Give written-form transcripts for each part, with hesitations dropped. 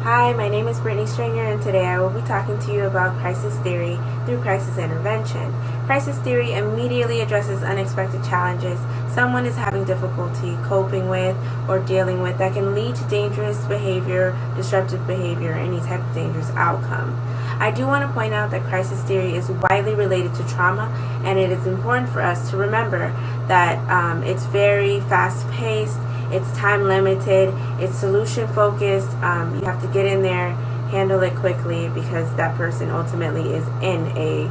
Hi, my name is Brittany Stringer, and today I will be talking to you about crisis theory through crisis intervention. Crisis theory immediately addresses unexpected challenges someone is having difficulty coping with or dealing with that can lead to dangerous behavior, disruptive behavior, or any type of dangerous outcome. I do want to point out that crisis theory is widely related to trauma, and it is important for us to remember that it's very fast paced, it's time limited, it's solution focused. You have to get in there, handle it quickly because that person ultimately is in a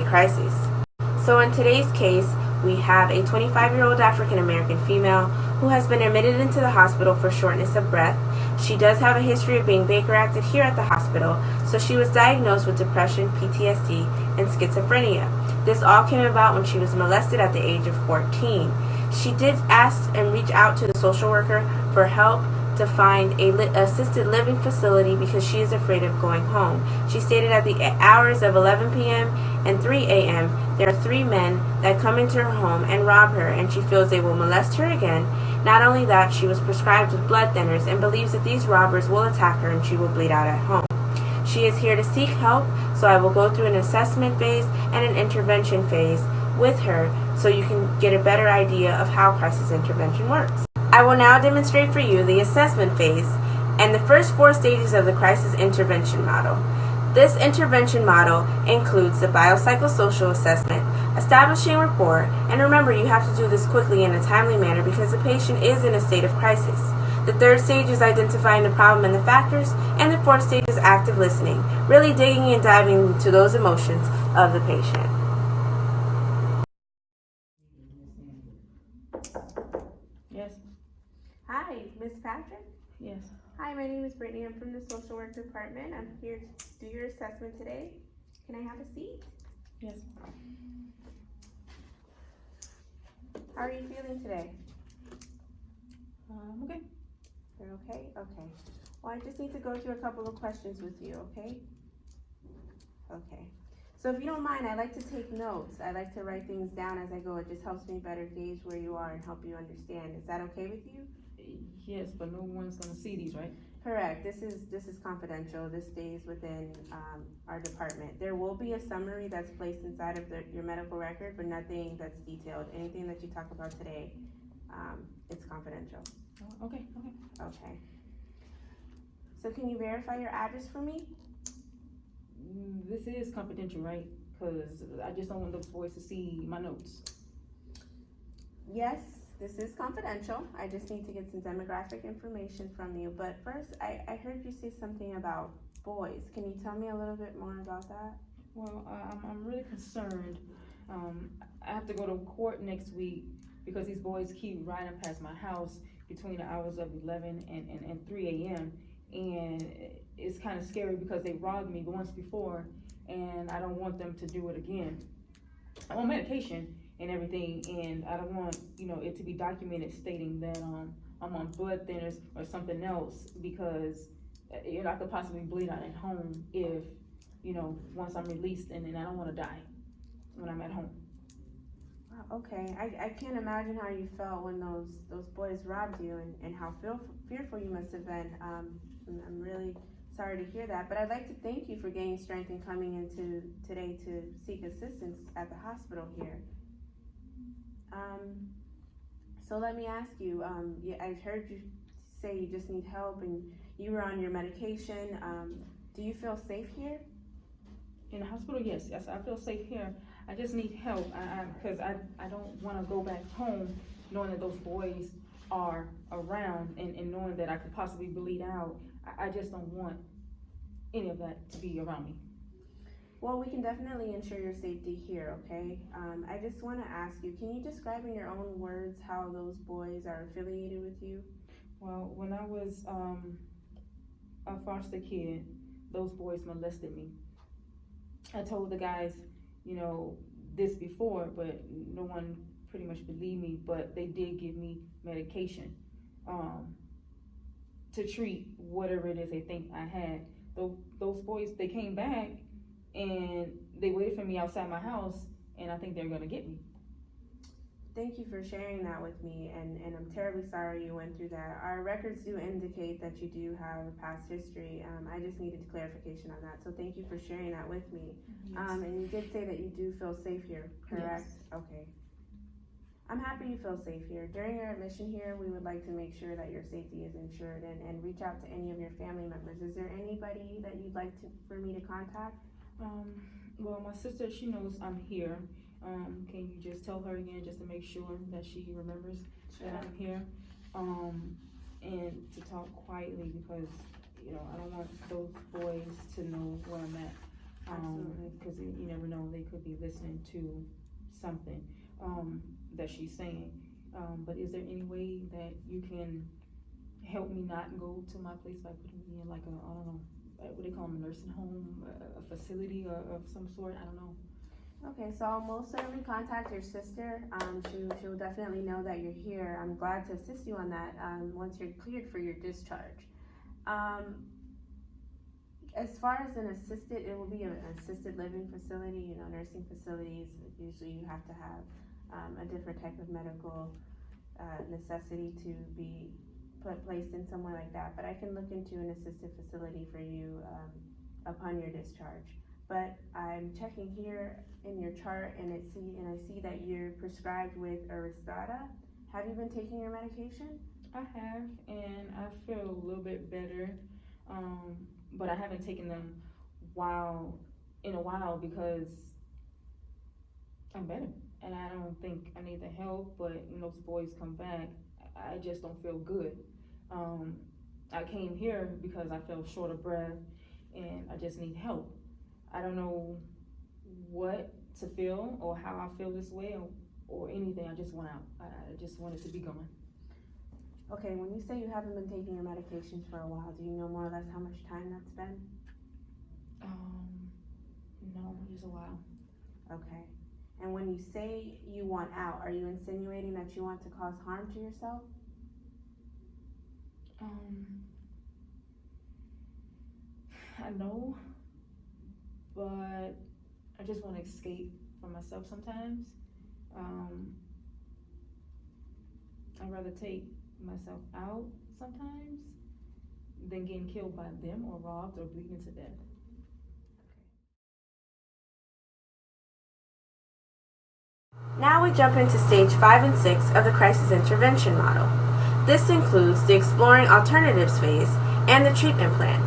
crisis. So in today's case, we have a 25-year-old African American female who has been admitted into the hospital for shortness of breath. She does have a history of being Baker acted here at the hospital, so she was diagnosed with depression, PTSD, and schizophrenia. This all came about when she was molested at the age of 14. She did ask and reach out to the social worker for help to find a assisted living facility because she is afraid of going home. She stated at the hours of 11 p.m. and 3 a.m. there are 3 men that come into her home and rob her, and she feels they will molest her again. Not only that, she was prescribed with blood thinners and believes that these robbers will attack her and she will bleed out at home. She is here to seek help, so I will go through an assessment phase and an intervention phase with her so you can get a better idea of how crisis intervention works. I will now demonstrate for you the assessment phase and the first 4 stages of the crisis intervention model. This intervention model includes the biopsychosocial assessment, establishing rapport, and remember you have to do this quickly in a timely manner because the patient is in a state of crisis. The 3rd stage is identifying the problem and the factors, and the 4th stage is active listening, really digging and diving into those emotions of the patient. Yes. Hi, Ms. Patrick. Yes. Hi, my name is Brittany. I'm from the social work department. I'm here to do your assessment today. Can I have a seat? Yes. How are you feeling today? Okay. You're okay? Okay. Well, I just need to go through a couple of questions with you, okay? Okay. So if you don't mind, I like to take notes. I like to write things down as I go. It just helps me better gauge where you are and help you understand. Is that okay with you? Yes, but no one's gonna see these, right? Correct. This is confidential. This stays within our department. There will be a summary that's placed inside of your medical record, but nothing that's detailed. Anything that you talk about today, it's confidential. Okay. Okay. So can you verify your address for me? This is confidential, right? Because I just don't want the boys to see my notes. Yes, this is confidential. I just need to get some demographic information from you. But first, I heard you say something about boys. Can you tell me a little bit more about that? Well, I'm really concerned. I have to go to court next week because these boys keep riding past my house between the hours of 11 and 3 a.m. And it's kind of scary because they robbed me once before and I don't want them to do it again. I'm on medication and everything, and I don't want, it to be documented stating that I'm on blood thinners or something else because I could possibly bleed out at home if, once I'm released, and I don't want to die when I'm at home. Okay, I can't imagine how you felt when those boys robbed you and how fearful you must have been. I'm really sorry to hear that, but I'd like to thank you for gaining strength and coming into today to seek assistance at the hospital here. So let me ask you, I heard you say you just need help and you were on your medication. Do you feel safe here? In the hospital, yes, I feel safe here. I just need help because I don't want to go back home knowing that those boys are around and knowing that I could possibly bleed out. I just don't want any of that to be around me. Well, we can definitely ensure your safety here, okay? I just want to ask you, can you describe in your own words how those boys are affiliated with you? Well, when I was a foster kid, those boys molested me. I told the guys, this before, but no one pretty much believed me, but they did give me medication to treat whatever it is they think I had. Those boys, they came back and they waited for me outside my house, and I think they're gonna get me. thank you for sharing that with me, and I'm terribly sorry you went through that. Our records do indicate that you do have a past history. I just needed clarification on that, so thank you for sharing that with me. Yes. And you did say that you do feel safe here, correct? Yes. Okay. I'm happy you feel safe here. During your admission here, we would like to make sure that your safety is ensured and reach out to any of your family members. Is there anybody that you'd like for me to contact? Well, my sister, she knows I'm here. Can you just tell her again, just to make sure that she remembers that I'm here? And to talk quietly, because, you know, I don't want those boys to know where I'm at. Absolutely. Because you never know, they could be listening to something, that she's saying. But is there any way that you can help me not go to my place by putting me in like a, I don't know, what they call them, a nursing home, a facility of some sort? I don't know. Okay, so I'll most certainly contact your sister. She'll definitely know that you're here. I'm glad to assist you on that once you're cleared for your discharge. As far as an assisted, it will be an assisted living facility. You know, nursing facilities, usually you have to have a different type of medical necessity to be placed in somewhere like that. But I can look into an assisted facility for you upon your discharge. But I'm checking here in your chart, and I see that you're prescribed with Aristada. Have you been taking your medication? I have, and I feel a little bit better, but I haven't taken them in a while because I'm better, and I don't think I need the help. But when those boys come back, I just don't feel good. I came here because I felt short of breath, and I just need help. I don't know what to feel or how I feel this way or anything. I just want out. I just want it to be gone. Okay, when you say you haven't been taking your medications for a while, do you know more or less how much time that's been? No, just a while. Okay. And when you say you want out, are you insinuating that you want to cause harm to yourself? I know, but I just want to escape from myself sometimes. I'd rather take myself out sometimes than getting killed by them or robbed or bleeding to death. Now we jump into stage 5 and 6 of the crisis intervention model. This includes the exploring alternatives phase and the treatment plan.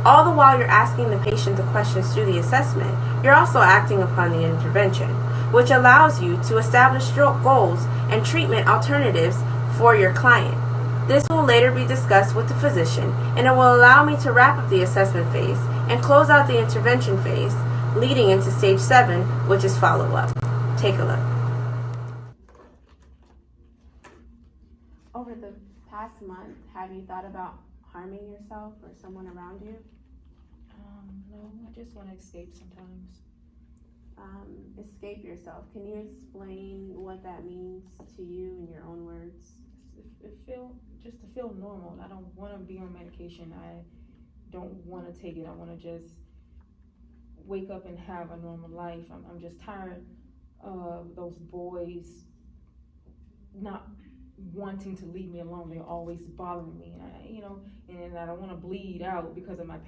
All the while you're asking the patient the questions through the assessment, you're also acting upon the intervention, which allows you to establish goals and treatment alternatives for your client. This will later be discussed with the physician, and it will allow me to wrap up the assessment phase and close out the intervention phase, leading into stage 7, which is follow-up. Take a look. Over the past month, have you thought about harming yourself or someone around you? No, I just want to escape sometimes. Escape yourself. Can you explain what that means to you in your own words? Just to feel normal. I don't want to be on medication. I don't want to take it. I want to just wake up and have a normal life. I'm just tired of those boys not wanting to leave me alone. They're always bothering me, and I don't want to bleed out because of my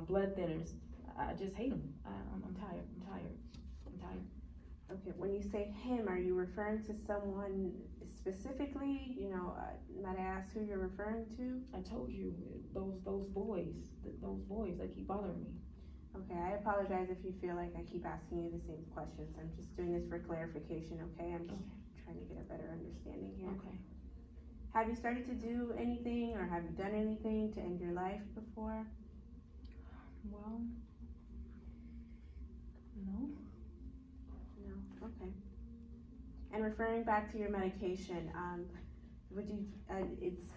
blood thinners. I just hate them. I'm tired. Okay, when you say him, are you referring to someone specifically? Might I ask who you're referring to? I told you, those boys that keep bothering me. Okay, I apologize if you feel like I keep asking you the same questions. I'm just doing this for clarification, okay? I'm just trying to get a better understanding here. Okay. Have you started to do anything, or have you done anything to end your life before? Well, no. No, okay. And referring back to your medication,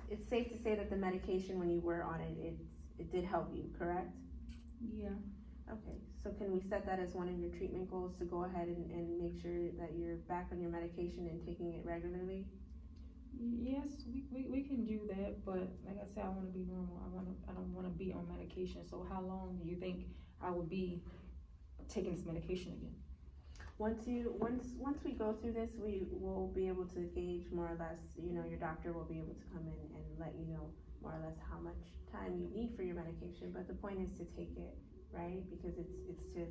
it's safe to say that the medication, when you were on it did help you, correct? Yeah. Okay, so can we set that as one of your treatment goals, to go ahead and make sure that you're back on your medication and taking it regularly? Yes, we can do that, but like I said, I want to be normal. I don't want to be on medication. So how long do you think I would be taking this medication again? once we go through this, we will be able to gauge more or less, your doctor will be able to come in and let you know more or less how much time you need for your medication, but the point is to take it, right? Because it's to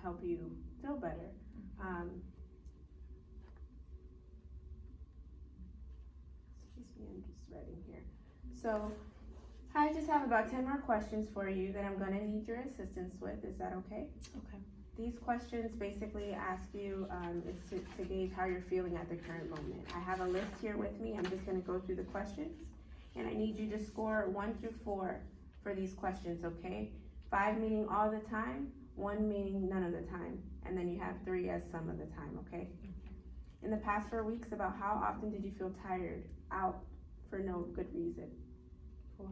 help you feel better. Excuse me, I'm just writing here. So I just have about 10 more questions for you that I'm going to need your assistance with. Is that okay? Okay. These questions basically ask you is to gauge how you're feeling at the current moment. I have a list here with me. I'm just going to go through the questions, and I need you to score 1 through 4 for these questions, okay? 5 meaning all the time, 1 meaning none of the time, and then you have 3 as some of the time, okay? In the past 4 weeks, about how often did you feel tired, out for no good reason? 4.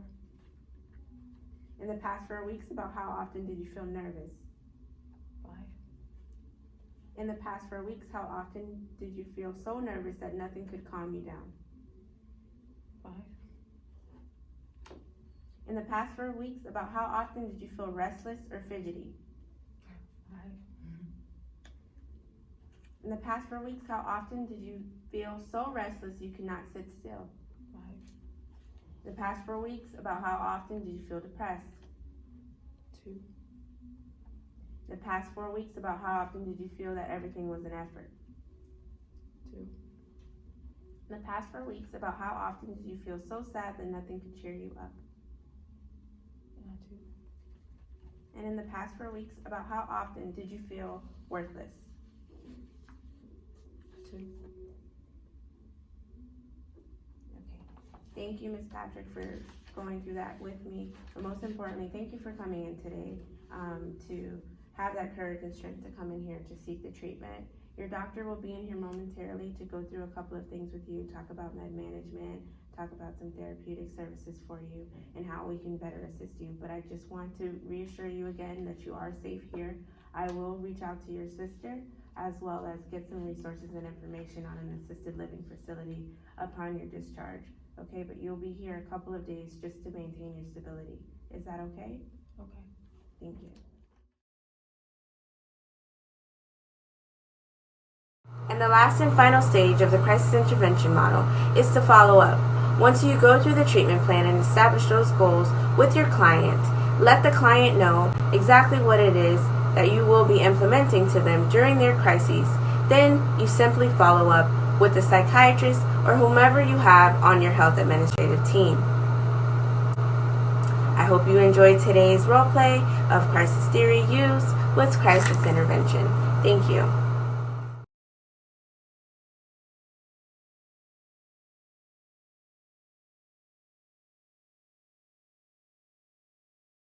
In the past 4 weeks, about how often did you feel nervous? 5. In the past 4 weeks, how often did you feel so nervous that nothing could calm you down? 5. In the past 4 weeks, about how often did you feel restless or fidgety? 5. In the past 4 weeks, how often did you feel so restless you could not sit still? 5. In the past 4 weeks, about how often did you feel depressed? 2. In the past 4 weeks, about how often did you feel that everything was an effort? 2. In the past 4 weeks, about how often did you feel so sad that nothing could cheer you up? 2. And in the past 4 weeks, about how often did you feel worthless? 2. Okay. Thank you, Ms. Patrick, for going through that with me. But most importantly, thank you for coming in today to have that courage and strength to come in here to seek the treatment. Your doctor will be in here momentarily to go through a couple of things with you, talk about med management, talk about some therapeutic services for you, and how we can better assist you. But I just want to reassure you again that you are safe here. I will reach out to your sister as well as get some resources and information on an assisted living facility upon your discharge. Okay, but you'll be here a couple of days just to maintain your stability. Is that okay? Okay. Thank you. And the last and final stage of the crisis intervention model is to follow up. Once you go through the treatment plan and establish those goals with your client, let the client know exactly what it is that you will be implementing to them during their crises. Then you simply follow up with the psychiatrist or whomever you have on your health administrative team. I hope you enjoyed today's role play of crisis theory used with crisis intervention. Thank you.